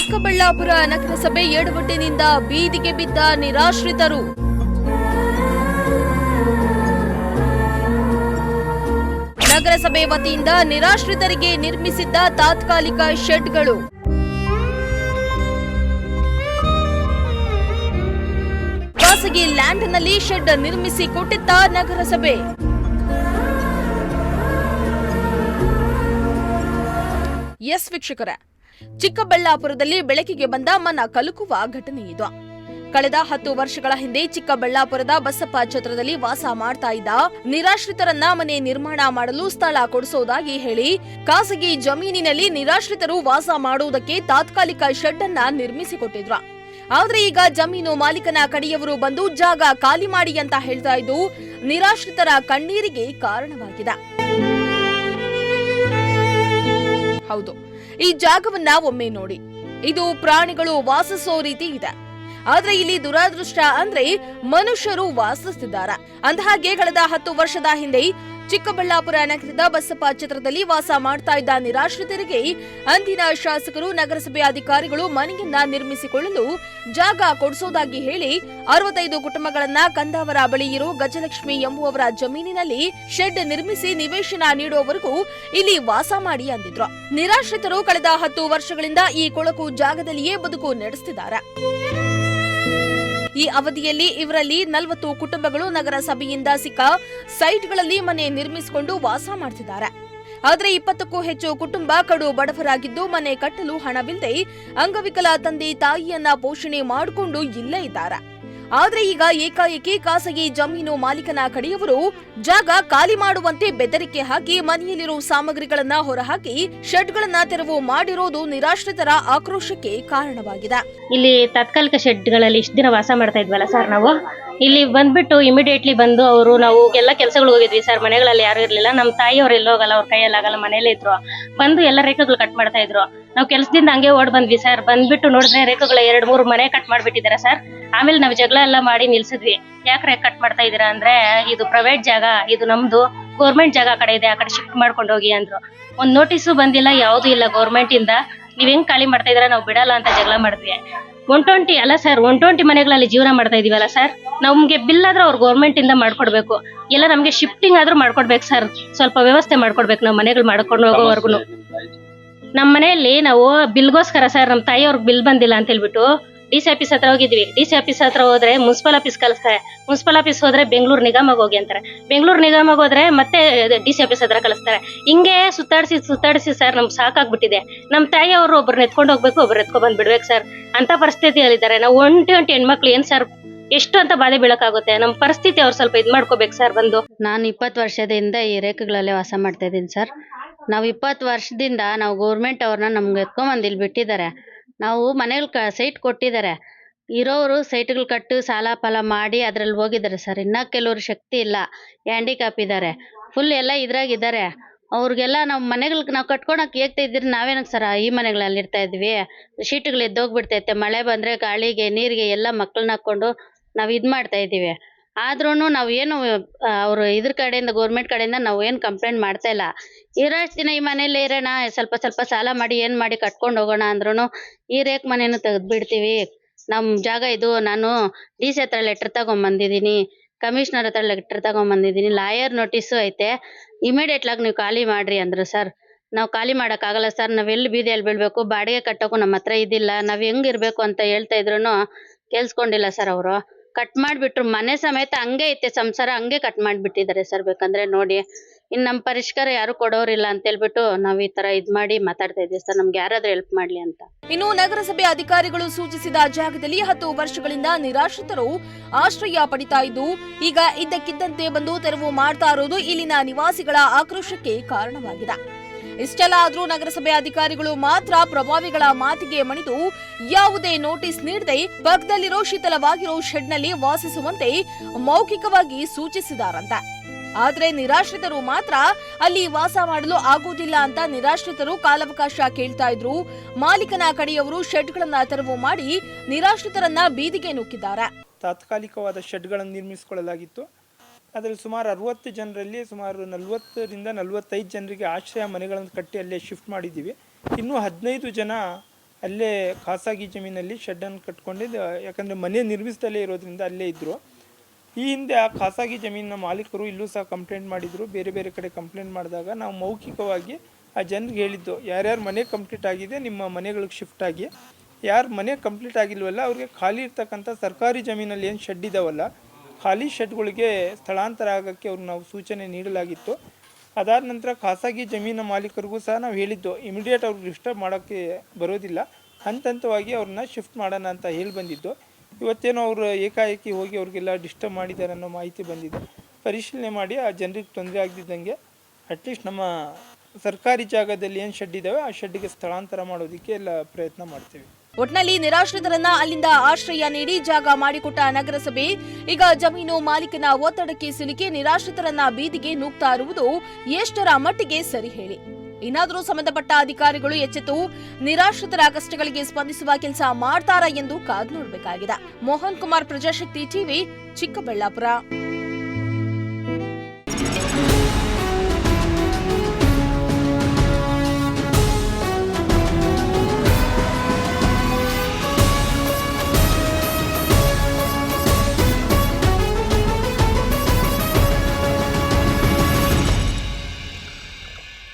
ಚಿಕ್ಕಬಳ್ಳಾಪುರ ನಗರಸಭೆ ಎಡವಟ್ಟಿನಿಂದ ಬೀದಿಗೆ ಬಿದ್ದ ನಿರಾಶ್ರಿತರು. ನಗರಸಭೆ ವತಿಯಿಂದ ನಿರಾಶ್ರಿತರಿಗೆ ನಿರ್ಮಿಸಿದ್ದ ತಾತ್ಕಾಲಿಕ ಶೆಡ್ಗಳು. ಖಾಸಗಿ ಲ್ಯಾಂಡ್ನಲ್ಲಿ ಶೆಡ್ ನಿರ್ಮಿಸಿ ಕೊಟ್ಟಿದ್ದ ನಗರಸಭೆ. ಎಸ್ ವೀಕ್ಷಕರೇ, ಚಿಕ್ಕಬಳ್ಳಾಪುರದಲ್ಲಿ ಬೆಳಕಿಗೆ ಬಂದ ಮನ ಕಲುಕುವ ಘಟನೆ ಇದು. ಕಳೆದ 10 ವರ್ಷಗಳ ಹಿಂದೆ ಚಿಕ್ಕಬಳ್ಳಾಪುರದ ಬಸಪ್ಪ ಛತ್ರದಲ್ಲಿ ವಾಸ ಮಾಡ್ತಾ ಇದ್ದ ನಿರಾಶ್ರಿತರನ್ನ ಮನೆ ನಿರ್ಮಾಣ ಮಾಡಲು ಸ್ಥಳ ಕೊಡಿಸೋದಾಗಿ ಹೇಳಿ ಖಾಸಗಿ ಜಮೀನಿನಲ್ಲಿ ನಿರಾಶ್ರಿತರು ವಾಸ ಮಾಡುವುದಕ್ಕೆ ತಾತ್ಕಾಲಿಕ ಶೆಡ್ ಅನ್ನ ನಿರ್ಮಿಸಿಕೊಟ್ಟಿದ್ರು. ಆದ್ರೆ ಈಗ ಜಮೀನು ಮಾಲೀಕನ ಕಡೆಯವರು ಬಂದು ಜಾಗ ಖಾಲಿ ಮಾಡಿ ಅಂತ ಹೇಳ್ತಾ ಇದ್ದು ನಿರಾಶ್ರಿತರ ಕಣ್ಣೀರಿಗೆ ಕಾರಣವಾಗಿದೆ. ಹೌದು, ಈ ಜಾಗವನ್ನ ಒಮ್ಮೆ ನೋಡಿ. ಇದು ಪ್ರಾಣಿಗಳು ವಾಸಿಸೋ ರೀತಿ ಇದೆ. ಆದ್ರೆ ಇಲ್ಲಿ ದುರಾದೃಷ್ಟ ಅಂದ್ರೆ ಮನುಷ್ಯರು ವಾಸಿಸುತ್ತಿದ್ದಾರೆ. ಅಂದಹಾಗೆ ಕಳೆದ 10 ವರ್ಷದ ಹಿಂದೆ ಚಿಕ್ಕಬಳ್ಳಾಪುರ ನಗರದ ಬಸಪ್ಪ ಛತ್ರದಲ್ಲಿ ವಾಸ ಮಾಡ್ತಾ ಇದ್ದ ನಿರಾಶ್ರಿತರಿಗೆ ಅಂದಿನ ಶಾಸಕರು ನಗರಸಭೆ ಅಧಿಕಾರಿಗಳು ಮನೆಯನ್ನ ನಿರ್ಮಿಸಿಕೊಳ್ಳಲು ಜಾಗ ಕೊಡಿಸೋದಾಗಿ ಹೇಳಿ 65 ಕುಟುಂಬಗಳನ್ನ ಕಂದಾವರ ಬಳಿ ಇರೋ ಗಜಲಕ್ಷ್ಮಿ ಎಂಬುವವರ ಜಮೀನಿನಲ್ಲಿ ಶೆಡ್ ನಿರ್ಮಿಸಿ ನಿವೇಶನ ನೀಡುವವರೆಗೂ ಇಲ್ಲಿ ವಾಸ ಮಾಡಿ ಅಂದಿದ್ರು. ನಿರಾಶ್ರಿತರು ಕಳೆದ 10 ವರ್ಷಗಳಿಂದ ಈ ಕೊಳಕು ಜಾಗದಲ್ಲಿಯೇ ಬದುಕು ನಡೆಸುತ್ತಿದ್ದಾರೆ. ಈ ಅವಧಿಯಲ್ಲಿ ಇವರಲ್ಲಿ 40 ಕುಟುಂಬಗಳು ನಗರಸಭೆಯಿಂದ ಸಿಕ್ಕ ಸೈಟ್ಗಳಲ್ಲಿ ಮನೆ ನಿರ್ಮಿಸಿಕೊಂಡು ವಾಸ ಮಾಡ್ತಿದ್ದಾರೆ. ಆದ್ರೆ 20ಕ್ಕೂ ಹೆಚ್ಚು ಕುಟುಂಬ ಕಡು ಬಡವರಾಗಿದ್ದು ಮನೆ ಕಟ್ಟಲು ಹಣವಿಲ್ಲದೆ ಅಂಗವಿಕಲ ತಂದೆ ತಾಯಿಯನ್ನ ಪೋಷಣೆ ಮಾಡಿಕೊಂಡು ಇಲ್ಲೇ ಇದ್ದಾರೆ. ಆದ್ರೆ ಈಗ ಏಕಾಏಕಿ ಖಾಸಗಿ ಜಮೀನು ಮಾಲೀಕನ ಕಡೆಯವರು ಜಾಗ ಖಾಲಿ ಮಾಡುವಂತೆ ಬೆದರಿಕೆ ಹಾಕಿ ಮನೆಯಲ್ಲಿರೋ ಸಾಮಗ್ರಿಗಳನ್ನ ಹೊರಹಾಕಿ ಶೆಡ್ಗಳನ್ನ ತೆರವು ಮಾಡಿರೋದು ನಿರಾಶ್ರಿತರ ಆಕ್ರೋಶಕ್ಕೆ ಕಾರಣವಾಗಿದೆ. ಇಲ್ಲಿ ತಾತ್ಕಾಲಿಕ ಶೆಡ್ಗಳಲ್ಲಿ ಇಷ್ಟು ದಿನ ವಾಸ ಮಾಡ್ತಾ ಇದ್ವಲ್ಲ ಸರ್, ನಾವು ಇಲ್ಲಿ ಬಂದ್ಬಿಟ್ಟು ಇಮಿಡಿಯೇಟ್ಲಿ ಬಂದು ಅವರು ನಾವು ಎಲ್ಲ ಕೆಲಸಗಳು ಹೋಗಿದ್ವಿ ಸರ್. ಮನೆಗಳಲ್ಲಿ ಯಾರು ಇರ್ಲಿಲ್ಲ, ನಮ್ಮ ತಾಯಿಯವ್ರು ಎಲ್ಲೋ ಹೋಗಲ್ಲ, ಅವ್ರ ಕೈಯಲ್ಲಾಗಲ್ಲ, ಮನೇಲೇ ಇದ್ರು. ಬಂದು ಎಲ್ಲ ರೇಖೆಗಳು ಕಟ್ ಮಾಡ್ತಾ ಇದ್ರು. ನಾವು ಕೆಲಸದಿಂದ ಹಂಗೆ ಓಡ್ ಬಂದ್ವಿ ಸರ್. ಬಂದ್ಬಿಟ್ಟು ನೋಡಿದ್ರೆ ರೇಖೆಗಳು 2-3 ಮನೆ ಕಟ್ ಮಾಡ್ಬಿಟ್ಟಿದ್ದಾರೆ ಸರ್. ಆಮೇಲೆ ನಾವು ಜಗಳ ಎಲ್ಲ ಮಾಡಿ ನಿಲ್ಸಿದ್ವಿ. ಯಾಕ್ರೆ ಕಟ್ ಮಾಡ್ತಾ ಇದೀರಾ ಅಂದ್ರೆ, ಇದು ಪ್ರೈವೇಟ್ ಜಾಗ, ಇದು ನಮ್ದು ಗೌರ್ಮೆಂಟ್ ಜಾಗ ಕಡೆ ಇದೆ, ಆ ಕಡೆ ಶಿಫ್ಟ್ ಮಾಡ್ಕೊಂಡು ಹೋಗಿ ಅಂದ್ರು. ಒಂದ್ ನೋಟಿಸು ಬಂದಿಲ್ಲ, ಯಾವ್ದು ಇಲ್ಲ ಗೌರ್ಮೆಂಟ್ ಇಂದ. ನೀವ್ ಹೆಂಗ್ ಖಾಲಿ ಮಾಡ್ತಾ ಇದೀರಾ, ನಾವು ಬಿಡಲ್ಲ ಅಂತ ಜಗಳ ಮಾಡಿದ್ವಿ. 120 ಅಲ್ಲ ಸರ್, 120 ಮನೆಗಳಲ್ಲಿ ಜೀವನ ಮಾಡ್ತಾ ಇದೀವಲ್ಲ ಸರ್. ನಮ್ಗೆ ಬಿಲ್ ಆದ್ರೂ ಅವ್ರು ಗೌರ್ಮೆಂಟ್ ಇಂದ ಮಾಡ್ಕೊಡ್ಬೇಕು, ಇಲ್ಲ ನಮ್ಗೆ ಶಿಫ್ಟಿಂಗ್ ಆದ್ರೂ ಮಾಡ್ಕೊಡ್ಬೇಕು ಸರ್. ಸ್ವಲ್ಪ ವ್ಯವಸ್ಥೆ ಮಾಡ್ಕೊಡ್ಬೇಕು ನಾವು ಮನೆಗಳು ಮಾಡ್ಕೊಂಡು ಹೋಗೋವರ್ಗು. ನಮ್ಮ ಮನೆಯಲ್ಲಿ ನಾವು ಬಿಲ್ಗೋಸ್ಕರ ಸರ್, ನಮ್ಮ ತಾಯಿಯವ್ರಿಗೆ ಬಿಲ್ ಬಂದಿಲ್ಲ ಅಂತ ಹೇಳ್ಬಿಟ್ಟು ಡಿಸಿ ಆಫೀಸ್ ಹತ್ರ ಹೋಗಿದ್ವಿ. ಡಿಸಿ ಆಫೀಸ್ ಹತ್ರ ಹೋದ್ರೆ ಮುನ್ಸಿಪಲ್ ಆಫೀಸ್ ಕಳಿಸ್ತಾರೆ. ಮುನ್ಸಿಪಲ್ ಆಫೀಸ್ ಹೋದ್ರೆ ಬೆಂಗಳೂರು ನಿಗಮಗೆ ಹೋಗಿ ಅಂತಾರೆ. ಬೆಂಗಳೂರು ನಿಗಮಗೆ ಹೋದ್ರೆ ಮತ್ತೆ ಡಿಸಿ ಆಫೀಸ್ ಹತ್ರ ಕಳಿಸ್ತಾರೆ. ಹಿಂಗೆ ಸುತ್ತಾಡಿಸಿ ಸರ್ ನಮ್ಗೆ ಸಾಕಾಗ್ಬಿಟ್ಟಿದೆ. ನಮ್ಮ ತಾಯಿಯವರು ಒಬ್ರನ್ನ ಎತ್ಕೊಂಡು ಹೋಗ್ಬೇಕು, ಒಬ್ರು ಎತ್ಕೊಂಡ್ ಬಂದ್ ಬಿಡ್ಬೇಕು ಸರ್. ಅಂತ ಪರಿಸ್ಥಿತಿಯಲ್ಲಿದ್ದಾರೆ. ನಾವು 120 ಹೆಣ್ಮಕ್ಳು ಏನ್ ಸರ್ ಎಷ್ಟು ಅಂತ ಬಾಧೆ ಬೀಳಕ್ಕಾಗುತ್ತೆ. ನಮ್ಮ ಪರಿಸ್ಥಿತಿ ಅವ್ರು ಸ್ವಲ್ಪ ಇದ್ ಮಾಡ್ಕೋಬೇಕು ಸರ್ ಬಂದು. ನಾನು 20 ವರ್ಷದಿಂದ ಈ ರೇಖೆಗಳಲ್ಲೇ ವಾಸ ಮಾಡ್ತಾ ಇದ್ದೀನಿ ಸರ್. ನಾವು 20 ವರ್ಷದಿಂದ ನಾವು ಗೌರ್ಮೆಂಟ್ ಅವ್ರನ್ನ ನಮ್ಗೆ ಎತ್ಕೊಂಬಂದು ಇಲ್ಲಿ ಬಿಟ್ಟಿದ್ದಾರೆ. ನಾವು ಮನೆಗಳು ಸೈಟ್ ಕೊಟ್ಟಿದ್ದಾರೆ. ಇರೋರು ಸೈಟ್ಗಳು ಕಟ್ಟು ಸಾಲ ಫಲ ಮಾಡಿ ಅದ್ರಲ್ಲಿ ಹೋಗಿದ್ದಾರೆ ಸರ್. ಇನ್ನ ಕೆಲವರು ಶಕ್ತಿ ಇಲ್ಲ, ಹ್ಯಾಂಡಿಕ್ಯಾಪ್ ಇದ್ದಾರೆ, ಫುಲ್ ಎಲ್ಲ ಇದ್ರಾಗಿದ್ದಾರೆ. ಅವ್ರಿಗೆಲ್ಲ ನಾವು ಮನೆಗಳಿಗೆ ನಾವು ಕಟ್ಕೊಳಕ್ ಹೇಗ್ತಾ ಇದ್ರಿ, ನಾವೇನಕ್ಕೆ ಸರ್ ಈ ಮನೆಗಳಲ್ಲಿ ಇರ್ತಾ ಇದ್ವಿ. ಶೀಟ್ಗಳು ಎದ್ದೋಗ್ಬಿಡ್ತೈತೆ, ಮಳೆ ಬಂದ್ರೆ ಗಾಳಿಗೆ ನೀರಿಗೆ ಎಲ್ಲ ಮಕ್ಕಳನ್ನ ಹಾಕೊಂಡು ನಾವು ಇದು ಮಾಡ್ತಾ ಇದ್ದೀವಿ. ಆದ್ರೂ ನಾವು ಏನು ಅವರು ಇದ್ರ ಕಡೆಯಿಂದ ಗೌರ್ಮೆಂಟ್ ಕಡೆಯಿಂದ ನಾವು ಏನು ಕಂಪ್ಲೇಂಟ್ ಮಾಡ್ತಾ ಇಲ್ಲ. ಇರೋಷ್ಟು ದಿನ ಈ ಮನೇಲಿ ಇರೋಣ, ಸ್ವಲ್ಪ ಸಾಲ ಮಾಡಿ ಏನು ಮಾಡಿ ಕಟ್ಕೊಂಡು ಹೋಗೋಣ ಅಂದ್ರೂ ಈ ರೇಕ್ ಮನೇನು ತೆಗೆದು ಬಿಡ್ತೀವಿ, ನಮ್ಮ ಜಾಗ ಇದು. ನಾನು ಡಿ ಸಿ ಹತ್ರ ಲೆಟ್ರ್ ತಗೊಂಬಂದಿದ್ದೀನಿ, ಕಮಿಷನರ್ ಹತ್ರ ಲೆಟ್ರ್ ತಗೊಂಬಂದಿದ್ದೀನಿ, ಲಾಯರ್ ನೋಟಿಸು ಐತೆ, ಇಮಿಡಿಯೇಟ್ಲಾಗಿ ನೀವು ಖಾಲಿ ಮಾಡ್ರಿ ಅಂದ್ರು ಸರ್. ನಾವು ಖಾಲಿ ಮಾಡೋಕ್ಕಾಗಲ್ಲ ಸರ್, ನಾವೆಲ್ಲಿ ಬೀದಿಯಲ್ಲಿ ಬೀಳ್ಬೇಕು, ಬಾಡಿಗೆ ಕಟ್ಟೋಕ್ಕೂ ನಮ್ಮ ಹತ್ರ ಇದಿಲ್ಲ, ನಾವು ಹೆಂಗಿರ್ಬೇಕು ಅಂತ ಹೇಳ್ತಾ ಇದ್ರು ಕೇಳಿಸ್ಕೊಂಡಿಲ್ಲ ಸರ್. ಅವರು ಕಟ್ ಮಾಡಿಬಿಟ್ರು, ಮನೆ ಸಮೇತ ಹಂಗೆ ಐತೆ ಸಂಸಾರ, ಹಂಗೆ ಕಟ್ ಮಾಡಿಬಿಟ್ಟಿದ್ದಾರೆ ಸರ್. ಬೇಕಂದ್ರೆ ನೋಡಿ, ಇನ್ನು ನಮ್ಮ ಪರಿಷ್ಕಾರ ಯಾರು ಕೊಡೋರಿಲ್ಲ ಅಂತ ಹೇಳ್ಬಿಟ್ಟು ನಾವು ಈ ತರ ಇದ್ ಮಾಡಿ ಮಾತಾಡ್ತಾ ಇದ್ದೀವಿ ಸರ್. ನಮ್ಗೆ ಯಾರಾದ್ರೂ ಹೆಲ್ಪ್ ಮಾಡ್ಲಿ ಅಂತ. ಇನ್ನು ನಗರಸಭೆ ಅಧಿಕಾರಿಗಳು ಸೂಚಿಸಿದ ಜಾಗದಲ್ಲಿ 10 ವರ್ಷಗಳಿಂದ ನಿರಾಶ್ರಿತರು ಆಶ್ರಯ ಪಡಿತಾ ಇದ್ದು ಈಗ ಇದ್ದಕ್ಕಿದ್ದಂತೆ ಬಂದು ತೆರವು ಮಾಡ್ತಾ ಇರೋದು ಇಲ್ಲಿನ ನಿವಾಸಿಗಳ ಆಕ್ರೋಶಕ್ಕೆ ಕಾರಣವಾಗಿದೆ. ಇಷ್ಟೆಲ್ಲ ಆದ್ರೂ ನಗರಸಭೆ ಅಧಿಕಾರಿಗಳು ಮಾತ್ರ ಪ್ರಭಾವಿಗಳ ಮಾತಿಗೆ ಮಣಿದು ಯಾವುದೇ ನೋಟಿಸ್ ನೀಡದೆ ಪಕ್ಕದಲ್ಲಿರೋ ಶೀತಲವಾಗಿರೋ ಶೆಡ್ನಲ್ಲಿ ವಾಸಿಸುವಂತೆ ಮೌಖಿಕವಾಗಿ ಸೂಚಿಸಿದಾರಂತೆ. ಆದ್ರೆ ನಿರಾಶ್ರಿತರು ಮಾತ್ರ ಅಲ್ಲಿ ವಾಸ ಮಾಡಲು ಆಗುವುದಿಲ್ಲ ಅಂತ ನಿರಾಶ್ರಿತರು ಕಾಲಾವಕಾಶ ಕೇಳ್ತಾ ಇದ್ರು. ಮಾಲೀಕನ ಕಡೆಯವರು ಶೆಡ್ಗಳನ್ನ ತೆರವು ಮಾಡಿ ನಿರಾಶ್ರಿತರನ್ನ ಬೀದಿಗೆ ನೂಕಿದ್ದಾರೆ. ತಾತ್ಕಾಲಿಕವಾದ ಶೆಡ್ಗಳನ್ನು ನಿರ್ಮಿಸಿಕೊಳ್ಳಲಾಗಿತ್ತು. ಅದರಲ್ಲಿ ಸುಮಾರು 60 ಜನರಲ್ಲಿ ಸುಮಾರು 40ರಿಂದ 45 ಜನರಿಗೆ ಆಶ್ರಯ ಮನೆಗಳನ್ನು ಕಟ್ಟಿ ಅಲ್ಲೇ ಶಿಫ್ಟ್ ಮಾಡಿದ್ದೀವಿ. ಇನ್ನೂ 15 ಜನ ಅಲ್ಲೇ ಖಾಸಗಿ ಜಮೀನಲ್ಲಿ ಶೆಡ್ಡನ್ನು ಕಟ್ಕೊಂಡಿದ್ದು, ಯಾಕಂದರೆ ಮನೆ ನಿರ್ಮಿಸ್ದಲ್ಲೇ ಇರೋದ್ರಿಂದ ಅಲ್ಲೇ ಇದ್ದರು. ಈ ಹಿಂದೆ ಆ ಖಾಸಗಿ ಜಮೀನಿನ ಮಾಲೀಕರು ಇಲ್ಲೂ ಸಹ ಕಂಪ್ಲೇಂಟ್ ಮಾಡಿದರು. ಬೇರೆ ಬೇರೆ ಕಡೆ ಕಂಪ್ಲೇಂಟ್ ಮಾಡಿದಾಗ ನಾವು ಮೌಖಿಕವಾಗಿ ಆ ಜನರಿಗೆ ಹೇಳಿದ್ದು, ಯಾರ್ಯಾರು ಮನೆ ಕಂಪ್ಲೀಟ್ ಆಗಿದೆ ನಿಮ್ಮ ಮನೆಗಳಿಗೆ ಶಿಫ್ಟ್ ಆಗಿ, ಯಾರು ಮನೆ ಕಂಪ್ಲೀಟ್ ಆಗಿಲ್ವಲ್ಲ ಅವ್ರಿಗೆ ಖಾಲಿ ಇರ್ತಕ್ಕಂಥ ಸರ್ಕಾರಿ ಜಮೀನಲ್ಲಿ ಏನು ಶೆಡ್ ಇದ್ದಾವಲ್ಲ ಖಾಲಿ ಶೆಡ್ಗಳಿಗೆ ಸ್ಥಳಾಂತರ ಆಗೋಕ್ಕೆ ಅವ್ರಿಗೆ ನಾವು ಸೂಚನೆ ನೀಡಲಾಗಿತ್ತು. ಅದಾದ ನಂತರ ಖಾಸಗಿ ಜಮೀನು ಮಾಲೀಕರಿಗೂ ಸಹ ನಾವು ಹೇಳಿದ್ದು, ಇಮಿಡಿಯೇಟ್ ಅವ್ರಿಗೆ ಡಿಸ್ಟರ್ಬ್ ಮಾಡೋಕ್ಕೆ ಬರೋದಿಲ್ಲ, ಹಂತ ಹಂತವಾಗಿ ಅವ್ರನ್ನ ಶಿಫ್ಟ್ ಮಾಡೋಣ ಅಂತ ಹೇಳಿ ಬಂದಿದ್ದು. ಇವತ್ತೇನೋ ಅವರು ಏಕಾಏಕಿ ಹೋಗಿ ಅವ್ರಿಗೆಲ್ಲ ಡಿಸ್ಟರ್ಬ್ ಮಾಡಿದ್ದಾರೆ ಅನ್ನೋ ಮಾಹಿತಿ ಬಂದಿದೆ. ಪರಿಶೀಲನೆ ಮಾಡಿ ಆ ಜನರಿಗೆ ತೊಂದರೆ ಆಗದಿದ್ದಂಗೆ ಅಟ್ಲೀಸ್ಟ್ ನಮ್ಮ ಸರ್ಕಾರಿ ಜಾಗದಲ್ಲಿ ಏನು ಶೆಡ್ ಇದ್ದಾವೆ ಆ ಶೆಡ್ಗೆ ಸ್ಥಳಾಂತರ ಮಾಡೋದಕ್ಕೆ ಎಲ್ಲ ಪ್ರಯತ್ನ ಮಾಡ್ತೀವಿ. ಒಟ್ನಲ್ಲಿ ನಿರಾಶ್ರಿತರನ್ನ ಅಲ್ಲಿಂದ ಆಶ್ರಯ ನೀಡಿ ಜಾಗ ಮಾಡಿಕೊಟ್ಟ ನಗರಸಭೆ ಈಗ ಜಮೀನು ಮಾಲೀಕನ ಒತ್ತಡಕ್ಕೆ ಸಿಲುಕಿ ನಿರಾಶ್ರಿತರನ್ನ ಬೀದಿಗೆ ನೂಗ್ತಾ ಇರುವುದು ಎಷ್ಟರ ಮಟ್ಟಿಗೆ ಸರಿ ಹೇಳಿ? ಇನ್ನಾದರೂ ಸಂಬಂಧಪಟ್ಟ ಅಧಿಕಾರಿಗಳು ಎಚ್ಚೆತ್ತು ನಿರಾಶ್ರಿತರ ಕಷ್ಟಗಳಿಗೆ ಸ್ಪಂದಿಸುವ ಕೆಲಸ ಮಾಡ್ತಾರಾ ಎಂದು ಕಾದು ನೋಡಬೇಕಾಗಿದೆ. ಮೋಹನ್ ಕುಮಾರ್, ಪ್ರಜಾಶಕ್ತಿ ಟಿವಿ, ಚಿಕ್ಕಬಳ್ಳಾಪುರ.